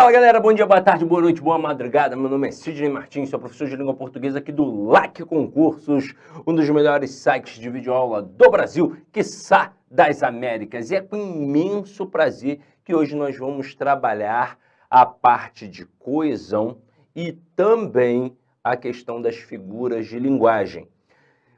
Fala galera, bom dia, boa tarde, boa noite, boa madrugada. Meu nome é Sidney Martins, sou professor de língua portuguesa aqui do LAC Concursos, um dos melhores sites de videoaula do Brasil, quiçá das Américas. E é com imenso prazer que hoje nós vamos trabalhar a parte de coesão e também a questão das figuras de linguagem.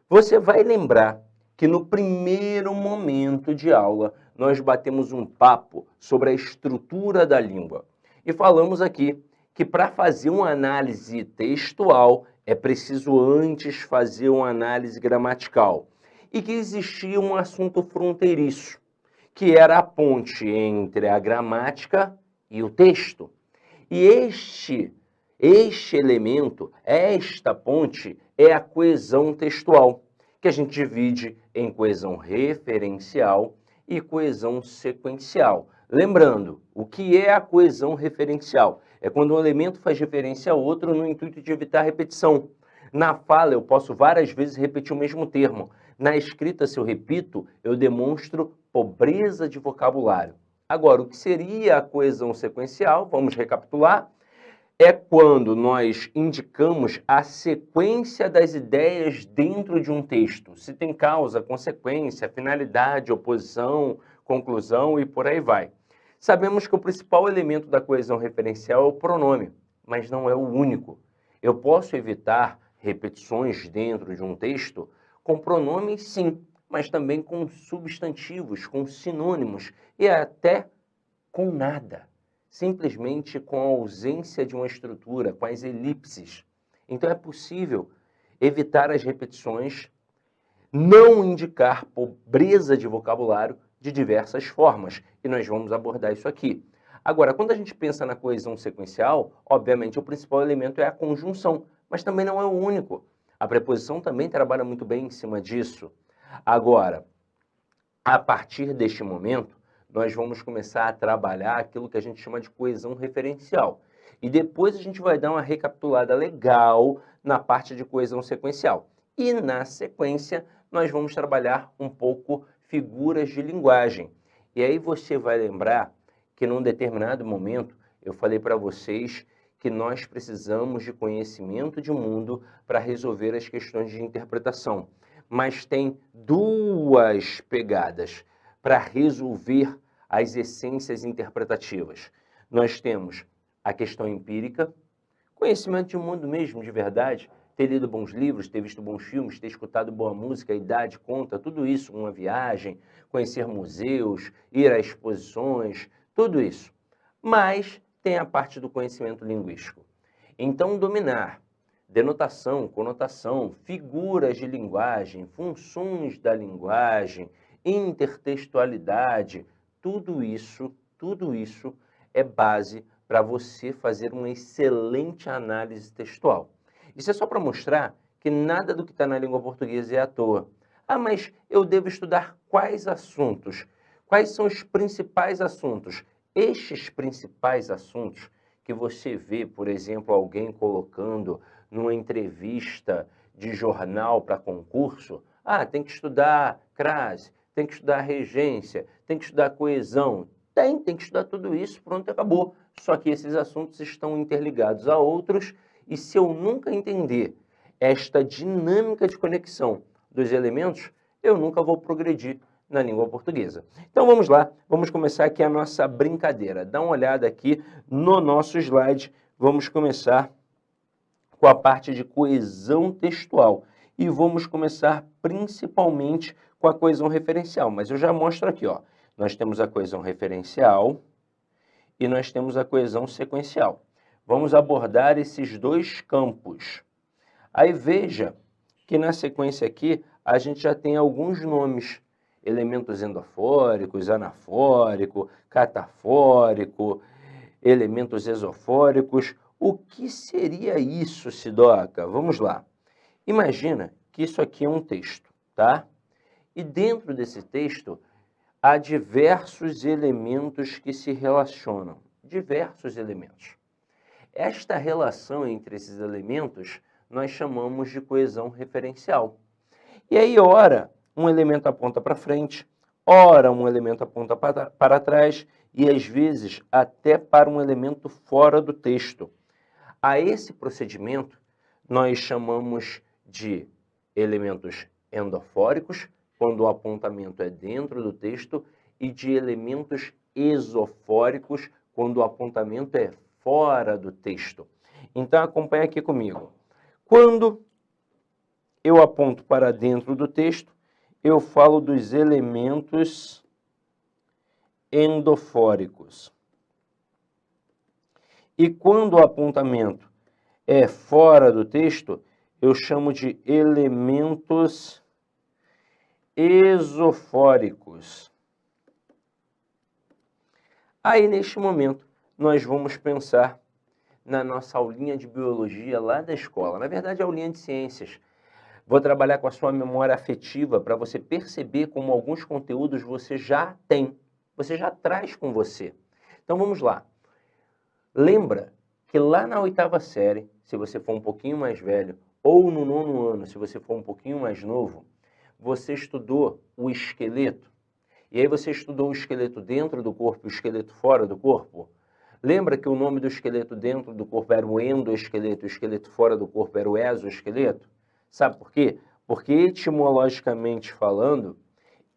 Você vai lembrar que no primeiro momento de aula nós batemos um papo sobre a estrutura da língua. E falamos aqui que para fazer uma análise textual é preciso antes fazer uma análise gramatical. E que existia um assunto fronteiriço, que era a ponte entre a gramática e o texto. E este elemento, esta ponte, é a coesão textual, que a gente divide em coesão referencial e coesão sequencial. Lembrando, o que é a coesão referencial? É quando um elemento faz referência a outro no intuito de evitar repetição. Na fala, eu posso várias vezes repetir o mesmo termo. Na escrita, se eu repito, eu demonstro pobreza de vocabulário. Agora, o que seria a coesão sequencial? Vamos recapitular. É quando nós indicamos a sequência das ideias dentro de um texto. Se tem causa, consequência, finalidade, oposição, conclusão e por aí vai. Sabemos que o principal elemento da coesão referencial é o pronome, mas não é o único. Eu posso evitar repetições dentro de um texto com pronomes, sim, mas também com substantivos, com sinônimos e até com nada. Simplesmente com a ausência de uma estrutura, com as elipses. Então é possível evitar as repetições, não indicar pobreza de vocabulário de diversas formas. E nós vamos abordar isso aqui. Agora, quando a gente pensa na coesão sequencial, obviamente o principal elemento é a conjunção, mas também não é o único. A preposição também trabalha muito bem em cima disso. Agora, a partir deste momento, nós vamos começar a trabalhar aquilo que a gente chama de coesão referencial. E depois a gente vai dar uma recapitulada legal na parte de coesão sequencial. E na sequência, nós vamos trabalhar um pouco figuras de linguagem. E aí você vai lembrar que num determinado momento eu falei para vocês que nós precisamos de conhecimento de mundo para resolver as questões de interpretação. Mas tem duas pegadas para resolver as essências interpretativas. Nós temos a questão empírica, conhecimento de mundo mesmo, de verdade, ter lido bons livros, ter visto bons filmes, ter escutado boa música, a idade conta, tudo isso, uma viagem, conhecer museus, ir a exposições, tudo isso. Mas tem a parte do conhecimento linguístico. Então, dominar denotação, conotação, figuras de linguagem, funções da linguagem, intertextualidade, tudo isso é base para você fazer uma excelente análise textual. Isso é só para mostrar que nada do que está na língua portuguesa é à toa. Ah, mas eu devo estudar quais assuntos? Quais são os principais assuntos? Estes principais assuntos que você vê, por exemplo, alguém colocando numa entrevista de jornal para concurso, tem que estudar crase, tem que estudar regência, tem que estudar coesão. Tem que estudar tudo isso, pronto, acabou. Só que esses assuntos estão interligados a outros e se eu nunca entender esta dinâmica de conexão dos elementos, eu nunca vou progredir na língua portuguesa. Então vamos lá, vamos começar aqui a nossa brincadeira. Dá uma olhada aqui no nosso slide, vamos começar com a parte de coesão textual. E vamos começar principalmente com a coesão referencial, mas eu já mostro aqui, ó. Nós temos a coesão referencial e nós temos a coesão sequencial. Vamos abordar esses dois campos. Aí veja que na sequência aqui a gente já tem alguns nomes, elementos endofóricos, anafórico, catafórico, elementos exofóricos. O que seria isso, Sidoca? Vamos lá. Imagina que isso aqui é um texto, tá? E dentro desse texto há diversos elementos que se relacionam. Diversos elementos. Esta relação entre esses elementos nós chamamos de coesão referencial. E aí, ora, um elemento aponta para frente, ora, um elemento aponta para trás, e às vezes até para um elemento fora do texto. A esse procedimento nós chamamos de elementos endofóricos, quando o apontamento é dentro do texto, e de elementos esofóricos, quando o apontamento é fora do texto. Então acompanha aqui comigo. Quando eu aponto para dentro do texto, eu falo dos elementos endofóricos. E quando o apontamento é fora do texto, eu chamo de elementos esofóricos. Aí, neste momento, nós vamos pensar na nossa aulinha de biologia lá da escola. Na verdade, a aulinha de ciências. Vou trabalhar com a sua memória afetiva para você perceber como alguns conteúdos você já tem, você já traz com você. Então, vamos lá. Lembra que lá na 8ª série, se você for um pouquinho mais velho, ou no 9º ano, se você for um pouquinho mais novo, você estudou o esqueleto. E aí você estudou o esqueleto dentro do corpo e o esqueleto fora do corpo? Lembra que o nome do esqueleto dentro do corpo era o endoesqueleto e o esqueleto fora do corpo era o exoesqueleto? Sabe por quê? Porque etimologicamente falando,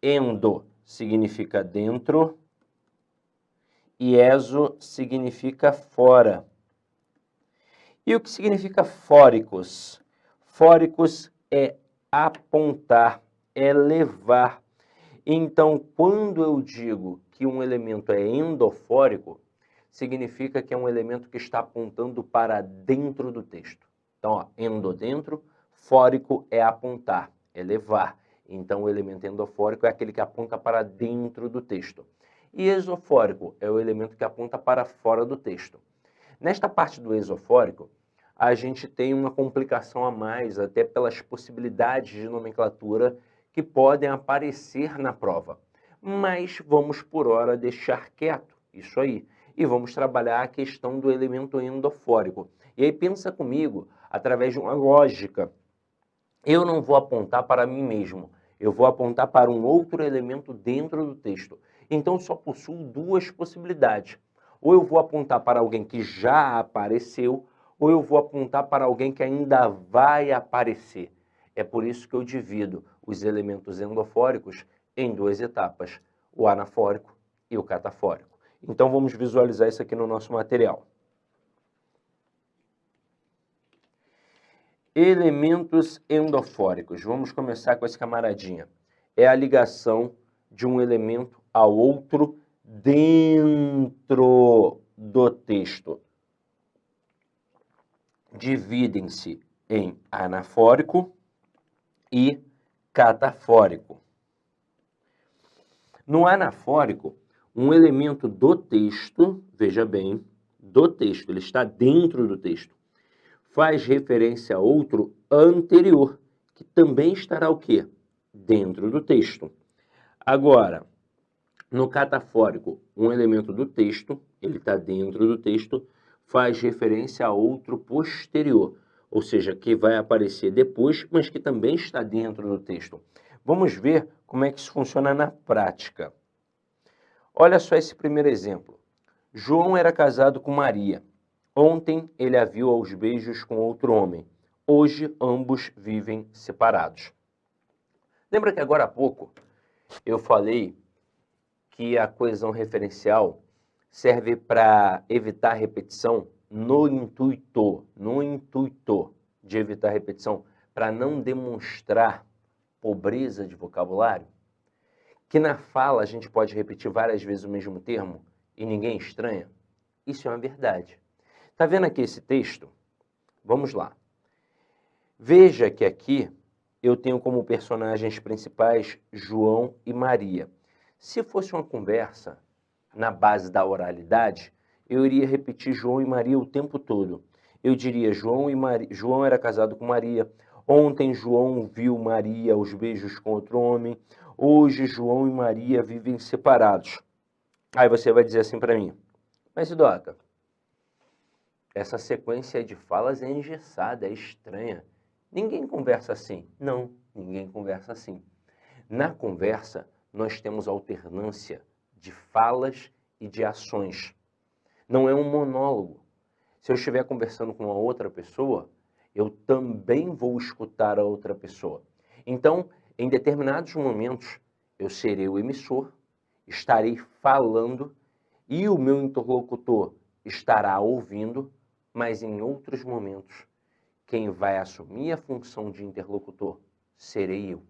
endo significa dentro e exo significa fora. E o que significa fóricos? Fóricos é apontar, é levar. Então, quando eu digo que um elemento é endofórico, significa que é um elemento que está apontando para dentro do texto. Então, ó, endo dentro, fórico é apontar, é levar. Então, o elemento endofórico é aquele que aponta para dentro do texto. E esofórico é o elemento que aponta para fora do texto. Nesta parte do esofórico, a gente tem uma complicação a mais, até pelas possibilidades de nomenclatura que podem aparecer na prova. Mas vamos, por hora, deixar quieto isso aí. E vamos trabalhar a questão do elemento endofórico. E aí pensa comigo, através de uma lógica. Eu não vou apontar para mim mesmo, eu vou apontar para um outro elemento dentro do texto. Então só possuo duas possibilidades. Ou eu vou apontar para alguém que já apareceu, ou eu vou apontar para alguém que ainda vai aparecer. É por isso que eu divido os elementos endofóricos em duas etapas, o anafórico e o catafórico. Então vamos visualizar isso aqui no nosso material. Elementos endofóricos. Vamos começar com esse camaradinha. É a ligação de um elemento ao outro dentro do texto. Dividem-se em anafórico e catafórico. No anafórico, um elemento do texto, veja bem, do texto, ele está dentro do texto, faz referência a outro anterior, que também estará o quê? Dentro do texto. Agora, no catafórico, um elemento do texto, ele está dentro do texto, faz referência a outro posterior, ou seja, que vai aparecer depois, mas que também está dentro do texto. Vamos ver como é que isso funciona na prática. Olha só esse primeiro exemplo. João era casado com Maria. Ontem ele a viu aos beijos com outro homem. Hoje ambos vivem separados. Lembra que agora há pouco eu falei que a coesão referencial serve para evitar repetição no intuito de evitar repetição, para não demonstrar pobreza de vocabulário? Que na fala a gente pode repetir várias vezes o mesmo termo e ninguém estranha? Isso é uma verdade. Está vendo aqui esse texto? Vamos lá. Veja que aqui eu tenho como personagens principais João e Maria. Se fosse uma conversa na base da oralidade, eu iria repetir João e Maria o tempo todo. Eu diria João era casado com Maria. Ontem João viu Maria aos beijos com outro homem. Hoje João e Maria vivem separados. Aí você vai dizer assim para mim, mas Sidoca, essa sequência de falas é engessada, é estranha. Ninguém conversa assim. Não, ninguém conversa assim. Na conversa, nós temos alternância de falas e de ações. Não é um monólogo. Se eu estiver conversando com uma outra pessoa, eu também vou escutar a outra pessoa. Então, em determinados momentos, eu serei o emissor, estarei falando e o meu interlocutor estará ouvindo, mas em outros momentos, quem vai assumir a função de interlocutor serei eu.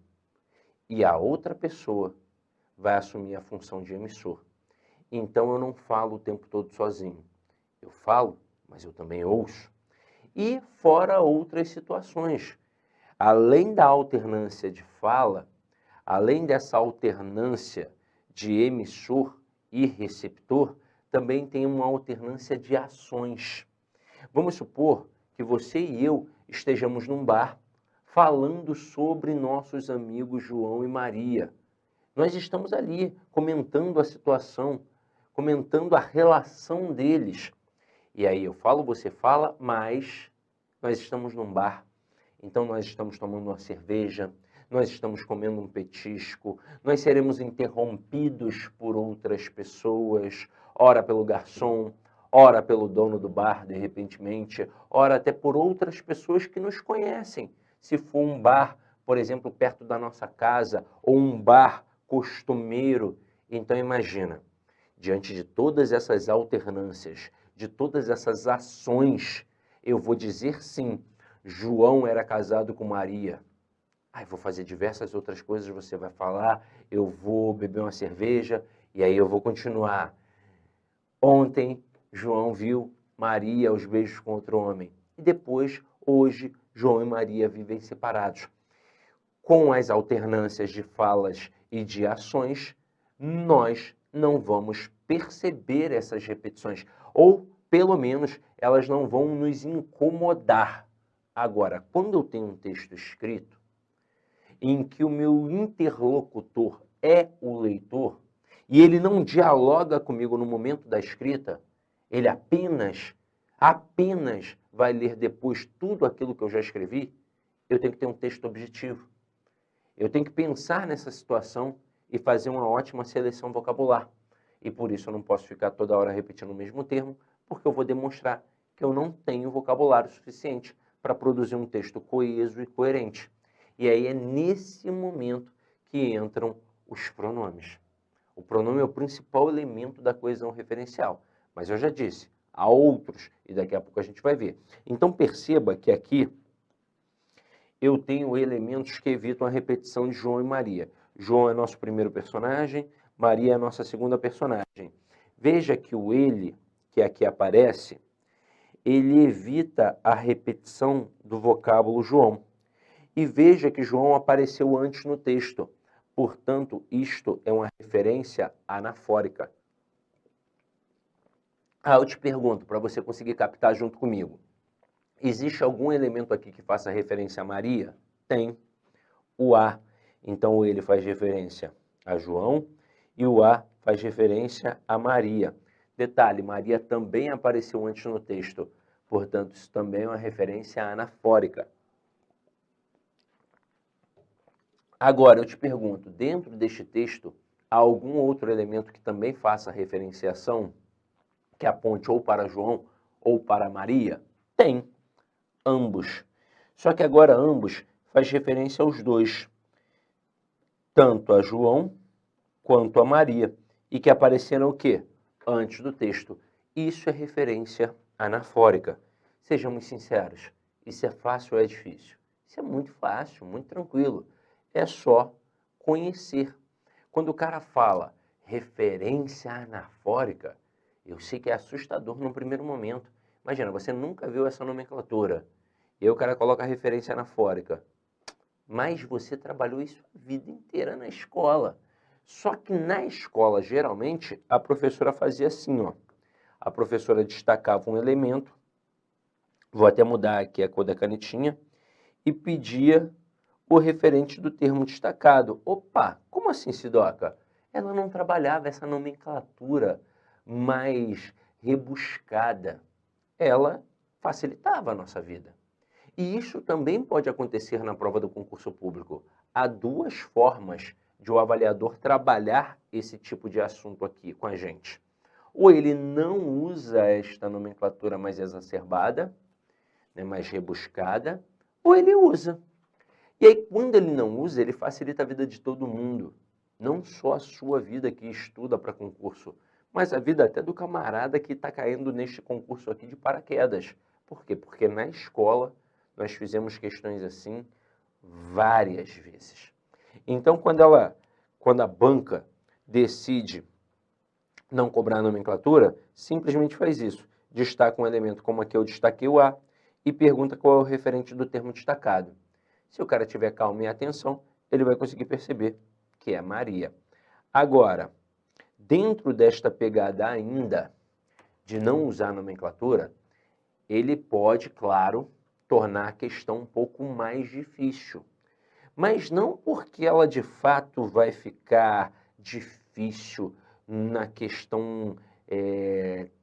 E a outra pessoa vai assumir a função de emissor. Então eu não falo o tempo todo sozinho. Eu falo, mas eu também ouço. E fora outras situações. Além da alternância de fala, além dessa alternância de emissor e receptor, também tem uma alternância de ações. Vamos supor que você e eu estejamos num bar falando sobre nossos amigos João e Maria. Nós estamos ali comentando a situação, comentando a relação deles. E aí eu falo, você fala, mas nós estamos num bar. Então nós estamos tomando uma cerveja, nós estamos comendo um petisco, nós seremos interrompidos por outras pessoas, ora pelo garçom, ora pelo dono do bar, de repentemente, ora até por outras pessoas que nos conhecem. Se for um bar, por exemplo, perto da nossa casa, ou um bar costumeiro, então imagina, diante de todas essas alternâncias, de todas essas ações, eu vou dizer sim, João era casado com Maria. Aí vou fazer diversas outras coisas, você vai falar, eu vou beber uma cerveja, e aí eu vou continuar. Ontem, João viu Maria aos beijos com outro homem. E depois, hoje, João e Maria vivem separados. Com as alternâncias de falas e de ações, nós não vamos perceber essas repetições. Ou, pelo menos, elas não vão nos incomodar. Agora, quando eu tenho um texto escrito, em que o meu interlocutor é o leitor, e ele não dialoga comigo no momento da escrita, ele apenas vai ler depois tudo aquilo que eu já escrevi, eu tenho que ter um texto objetivo. Eu tenho que pensar nessa situação e fazer uma ótima seleção vocabular. E por isso eu não posso ficar toda hora repetindo o mesmo termo, porque eu vou demonstrar que eu não tenho vocabulário suficiente para produzir um texto coeso e coerente. E aí é nesse momento que entram os pronomes. O pronome é o principal elemento da coesão referencial. Mas eu já disse, há outros, e daqui a pouco a gente vai ver. Então perceba que aqui eu tenho elementos que evitam a repetição de João e Maria. João é nosso primeiro personagem, Maria é a nossa segunda personagem. Veja que o ele, que aqui aparece, ele evita a repetição do vocábulo João. E veja que João apareceu antes no texto. Portanto, isto é uma referência anafórica. Eu te pergunto, para você conseguir captar junto comigo. Existe algum elemento aqui que faça referência a Maria? Tem. O A. Então, ele faz referência a João e o A faz referência a Maria. Detalhe, Maria também apareceu antes no texto. Portanto, isso também é uma referência anafórica. Agora, eu te pergunto, dentro deste texto, há algum outro elemento que também faça referenciação, que aponte ou para João ou para Maria? Tem. Ambos. Só que agora ambos faz referência aos dois, tanto a João quanto a Maria, e que apareceram o quê? Antes do texto. Isso é referência anafórica. Sejamos sinceros, isso é fácil ou é difícil? Isso é muito fácil, muito tranquilo. É só conhecer. Quando o cara fala referência anafórica, eu sei que é assustador no primeiro momento. Imagina, você nunca viu essa nomenclatura. E aí o cara coloca a referência anafórica. Mas você trabalhou isso a vida inteira na escola. Só que na escola, geralmente, a professora fazia assim, ó. A professora destacava um elemento, vou até mudar aqui a cor da canetinha, e pedia o referente do termo destacado. Opa, como assim, Sidoca? Ela não trabalhava essa nomenclatura mais rebuscada. Ela facilitava a nossa vida. E isso também pode acontecer na prova do concurso público. Há duas formas de o avaliador trabalhar esse tipo de assunto aqui com a gente. ou ele não usa esta nomenclatura mais exacerbada, né, mais rebuscada, ou ele usa. E aí, quando ele não usa, ele facilita a vida de todo mundo. Não só a sua vida que estuda para concurso, mas a vida até do camarada que está caindo neste concurso aqui de paraquedas. Por quê? Porque na escola nós fizemos questões assim várias vezes. Então, quando a banca decide não cobrar a nomenclatura, simplesmente faz isso. Destaca um elemento como aqui eu destaquei o A e pergunta qual é o referente do termo destacado. Se o cara tiver calma e atenção, ele vai conseguir perceber que é Maria. Agora, dentro desta pegada ainda de não usar a nomenclatura, ele pode, claro, tornar a questão um pouco mais difícil. Mas não porque ela de fato vai ficar difícil na questão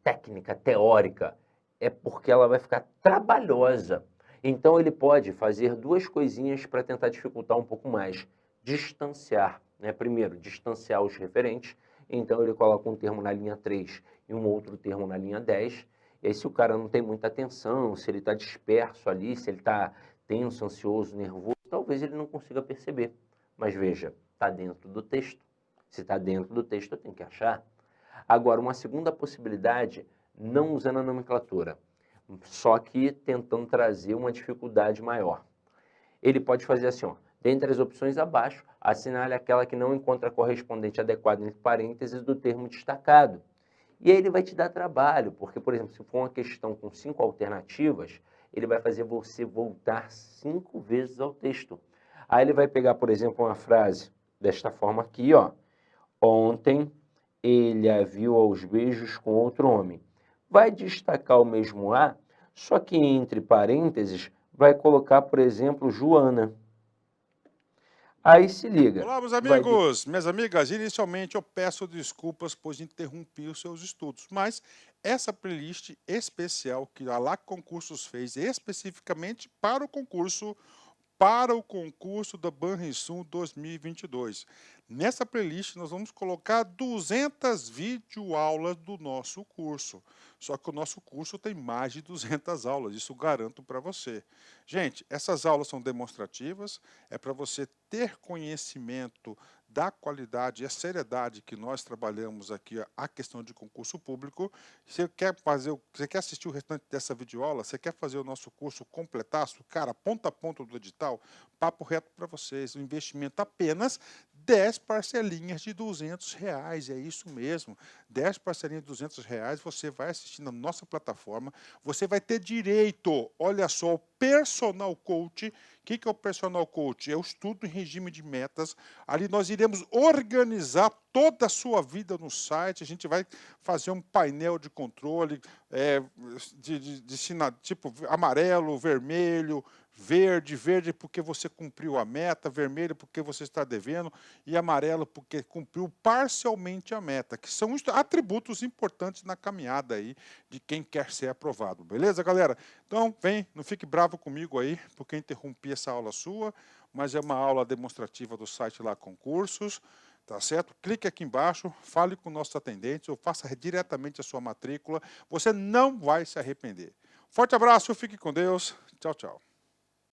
técnica, teórica, é porque ela vai ficar trabalhosa. Então ele pode fazer duas coisinhas para tentar dificultar um pouco mais. Distanciar, né? Primeiro, distanciar os referentes. Então ele coloca um termo na linha 3 e um outro termo na linha 10. E aí se o cara não tem muita atenção, se ele está disperso ali, se ele está tenso, ansioso, nervoso, talvez ele não consiga perceber. Mas veja, está dentro do texto. Se está dentro do texto, eu tenho que achar. Agora, uma segunda possibilidade, não usando a nomenclatura, só que tentando trazer uma dificuldade maior. Ele pode fazer assim, ó, dentre as opções abaixo, assinale aquela que não encontra correspondente adequado entre parênteses do termo destacado. E aí ele vai te dar trabalho, porque, por exemplo, se for uma questão com 5 alternativas, ele vai fazer você voltar 5 vezes ao texto. Aí ele vai pegar, por exemplo, uma frase desta forma aqui, ó. Ontem ele a viu aos beijos com outro homem. Vai destacar o mesmo A, só que entre parênteses vai colocar, por exemplo, Joana. Aí se liga. Olá, meus amigos, minhas amigas. Inicialmente eu peço desculpas pois interrompi os seus estudos, mas essa playlist especial que a LAC Concursos fez especificamente para o concurso da Banrisul 2022. Nessa playlist nós vamos colocar 200 videoaulas do nosso curso. Só que o nosso curso tem mais de 200 aulas, isso garanto para você. Gente, essas aulas são demonstrativas, é para você ter conhecimento da qualidade e a seriedade que nós trabalhamos aqui a questão de concurso público. Você quer assistir o restante dessa videoaula? Você quer fazer o nosso curso completaço? Cara, ponta a ponta do edital, papo reto para vocês, um investimento apenas 10 parcelinhas de R$200, é isso mesmo, 10 parcelinhas de R$200, você vai assistir na nossa plataforma, você vai ter direito, olha só, ao personal coach. O que é o personal coach? É o estudo em regime de metas. Ali nós iremos organizar toda a sua vida no site, a gente vai fazer um painel de controle tipo amarelo, vermelho, verde porque você cumpriu a meta, vermelho porque você está devendo e amarelo porque cumpriu parcialmente a meta, que são atributos importantes na caminhada aí de quem quer ser aprovado, beleza, galera? Então, vem, não fique bravo comigo aí, porque eu interrompi essa aula sua, mas é uma aula demonstrativa do site lá Concursos, tá certo? Clique aqui embaixo, fale com nossos atendentes ou faça diretamente a sua matrícula, você não vai se arrepender. Forte abraço, fique com Deus, tchau, tchau.